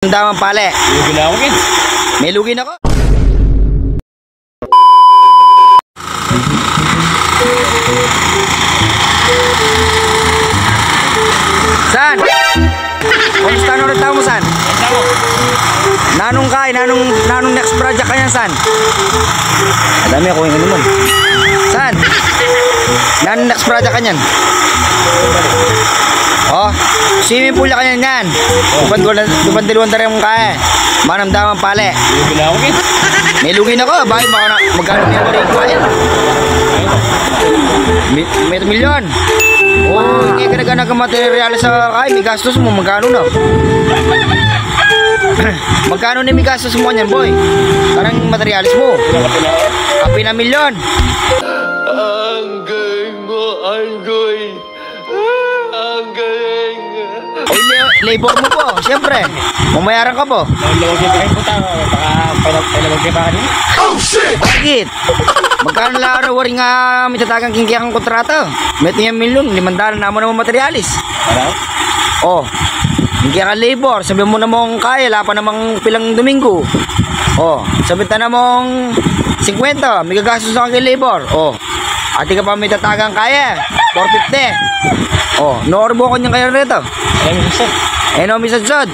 Damang pale. Lugi na ako, Ken. May lugi na ko. San? Kumusta na ulit mo, San? Nanong kay, nanong next project ka yan, San? Madami ako yung ano mo. San? Nanong next project ka yan? Oh, swimming pool ka yan yan. Dupan dalawang tayo mong kaya. Manamdaman pale. Lugi na ako, Ken. May lugi na ko. Bakit magkano niya ko rin kaya? May milyon. Oh, hindi ka nagkamaterial sa kaya. May gastos mo. Magkano na? Magkano na may gastos mo yan, boy? Karang materialis mo. Kapi na milyon. Ang galing mo, ang galing. Ang galing. Oy, labor mo po. Siyempre. Mamayaran ka po. Lawag yung kain po tayo. Baka palawag yung baka niyo. Bakit? Magkano lang na waring may tatagang kingkiyang kontrata? May tingin milyon. 500 na mo naman materialis. Ano? Oh. Kingkiyang labor. Sabi mo namang kaya. Lapa namang pilang Domingo. Oh. Sabi ta namang 50. May gagastos sa kang labor. Oh. Ati ka pa may tatagang kaya. 450. Oh. Noorbo ko niyang kaya rito. Alam mo siya. Eh no, Mr. Jod.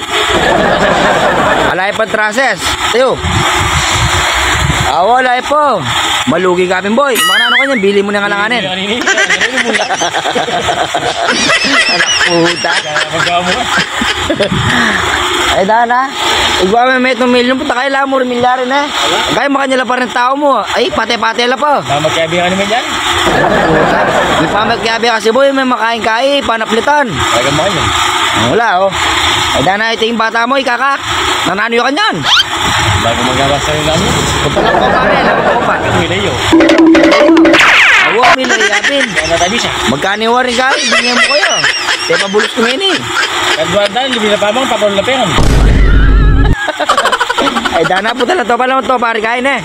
Alay pa trases. Tayo. Wala po. Malugi ka boy. Mga ano kanyan, bili mo na nga langanin. Anak puta. Magawa mo. Ay dana. Igwa may itong milyon. Punta kaya lang mo rin milyarin eh. Kaya makanyala pa rin tao mo. Ay, pate-pate la po. Magkabi ka naman yan. May pamagkabi kasi boy. May makain-kain. Panaplitan. Talaga mo yan. Wala oh. Ay dana, ito yung bata mo. Ikakak. Nananayo ka nyan. Bago magawa sa'yo namin. Kapalak ko pare. Alam ko pa. Ito hilayo. Awa, milayapin. Kaya natabi siya. Magkani wa rin kami, bigyan mo kayo. Kaya mabulos ko ngayon eh. Kadwadan, libi na pamang, papalo na pehan. Ay, dana po talaga to pala mo to, pare kain eh.